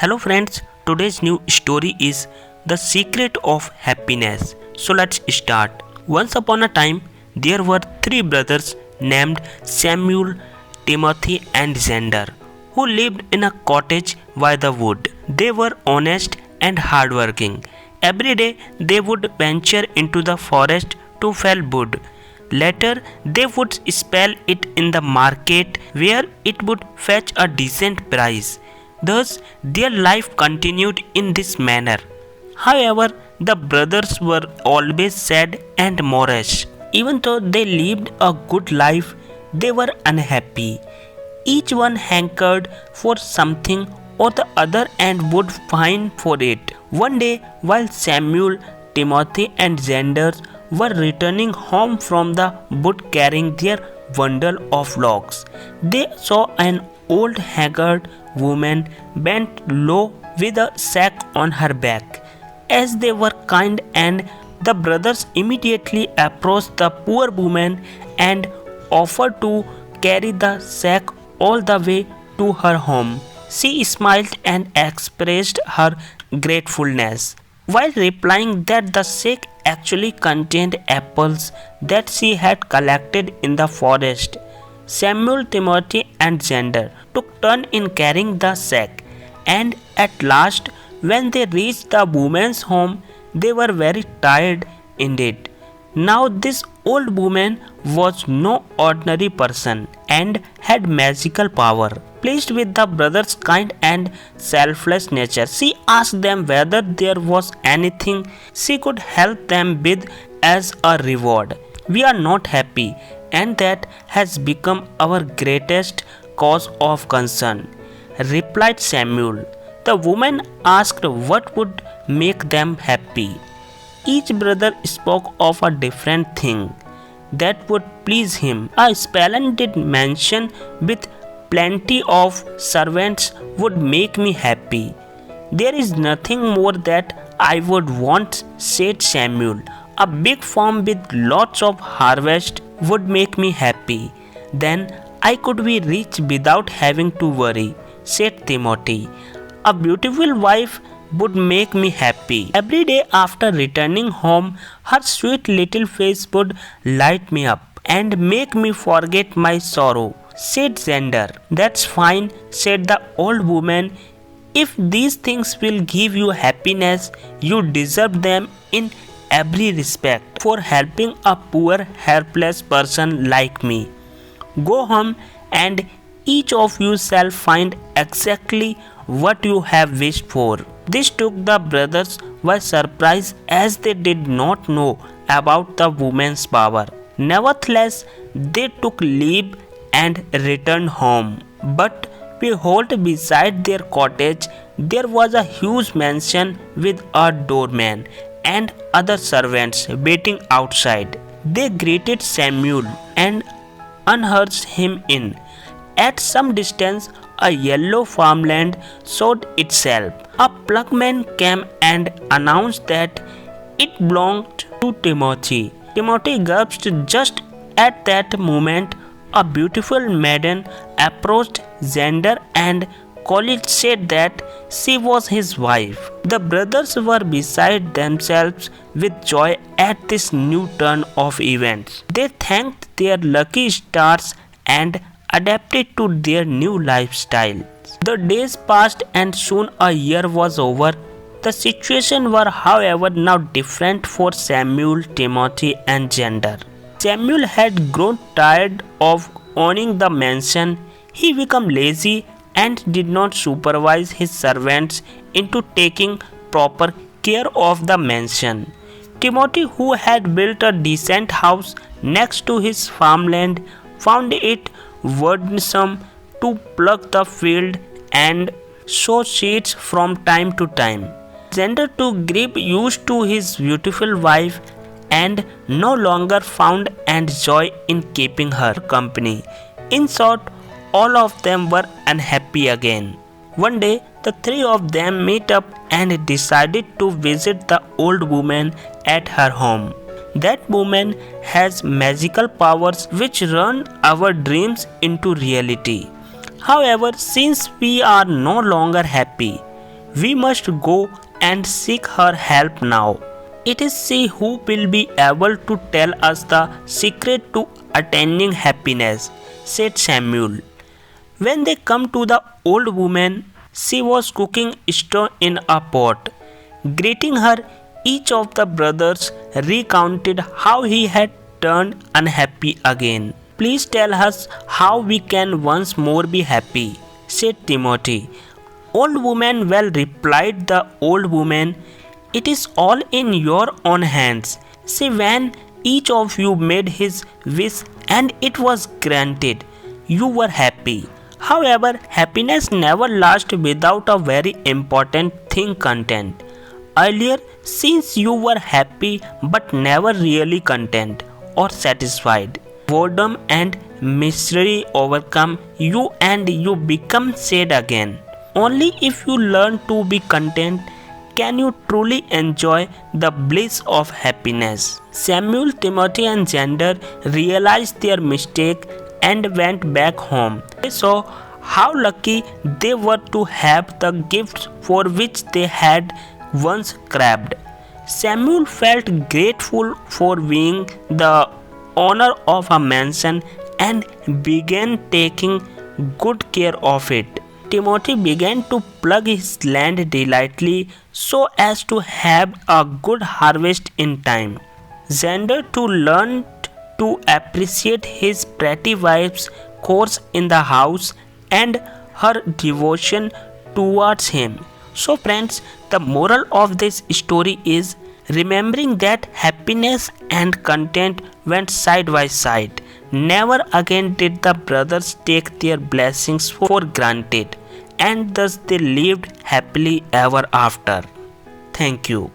Hello friends, today's new story is The Secret of Happiness. So let's start. Once upon a time, there were three brothers named Samuel, Timothy, and Xander who lived in a cottage by the wood. They were honest and hardworking. Every day they would venture into the forest to fell wood. Later, they would sell it in the market where it would fetch a decent price. Thus, their life continued in this manner. However, the brothers were always sad and morose. Even though they lived a good life, they were unhappy. Each one hankered for something or the other and would pine for it. One day, while Samuel, Timothy, and Xander were returning home from the wood carrying their bundle of logs, they saw an old haggard woman bent low with a sack on her back. As they were kind, and the brothers immediately approached the poor woman and offered to carry the sack all the way to her home. She smiled and expressed her gratefulness while replying that the sack actually contained apples that she had collected in the forest. Samuel, Timothy, and Xander took turn in carrying the sack, and at last, when they reached the woman's home, they were very tired indeed. Now, this old woman was no ordinary person and had magical power. Pleased with the brothers' kind and selfless nature, she asked them whether there was anything she could help them with as a reward. "We are not happy, and that has become our greatest cause of concern," replied Samuel. The woman asked what would make them happy. Each brother spoke of a different thing that would please him. A splendid mansion with plenty of servants would make me happy. "There is nothing more that I would want," said Samuel. "A big farm with lots of harvest would make me happy. Then I could be rich without having to worry," said Timothy. "A beautiful wife would make me happy. Every day after returning home, her sweet little face would light me up and make me forget my sorrow," said Xander. "That's fine," said the old woman. "If these things will give you happiness, you deserve them in every respect for helping a poor, helpless person like me. Go home and each of you shall find exactly what you have wished for." This took the brothers by surprise, as they did not know about the woman's power. Nevertheless, they took leave and returned home. But behold, beside their cottage there was a huge mansion with a doorman and other servants waiting outside. They greeted Samuel and ushered him in. At some distance, a yellow farmland showed itself. A plugman came and announced that it belonged to Timothy. Timothy gasped. Just at that moment, a beautiful maiden approached Xander and coolly said that she was his wife. The brothers were beside themselves with joy at this new turn of events. They thanked their lucky stars and adapted to their new lifestyle. The days passed and soon a year was over. The situation was, however, now different for Samuel, Timothy, and Xander. Samuel had grown tired of owning the mansion. He became lazy and did not supervise his servants into taking proper care of the mansion. Timothy, who had built a decent house next to his farmland, found it burdensome to plug the field and sow seeds from time to time. Xander too grew used to his beautiful wife and no longer found and joy in keeping her company. In short, all of them were unhappy again. One day, the three of them met up and decided to visit the old woman at her home. That woman has magical powers which turn our dreams into reality. However, since we are no longer happy, We must go and seek her help now. It is she who will be able to tell us the secret to attaining happiness, said Samuel. When they come to the old woman, she was cooking stew in a pot. Greeting her, each of the brothers recounted how he had turned unhappy again. Please tell us how we can once more be happy, said Timothy. Old woman, well, replied the old woman, it is all in your own hands. See, when each of you made his wish and it was granted, you were happy. However, happiness never lasts without a very important thing content. Earlier, since you were happy but never really content or satisfied, boredom and misery overcome you and you become sad again. Only if you learn to be content can you truly enjoy the bliss of happiness. Samuel, Timothy and Xander realized their mistake and went back home. They saw how lucky they were to have the gifts for which they had once craved. Samuel felt grateful for being the owner of a mansion and began taking good care of it. Timothy began to plug his land diligently so as to have a good harvest in time. Xander too learned to appreciate his pretty wife's course in the house and her devotion towards him. So friends, the moral of this story is remembering that happiness and content went side by side. Never again did the brothers take their blessings for granted, and thus they lived happily ever after. Thank you.